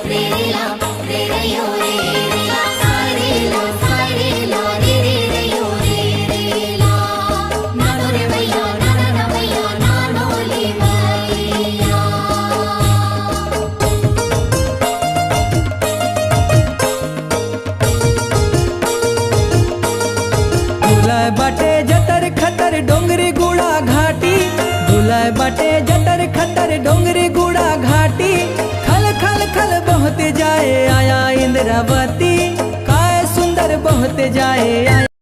रे रे ला रे रे यो रे रे ला सा रे ला रे रे यो रे ला नानो रे भैया नाना ना भैया नानो ले भैया। भुलाय बाटे जतर खतर डोंगरी गुड़ा घाटी, भुलाय बाटे जतर खतर डोंगरी गुड़ा घाटी। खल खल खल बहते जाए आया इंद्रावती, काय सुंदर बहते जाए आया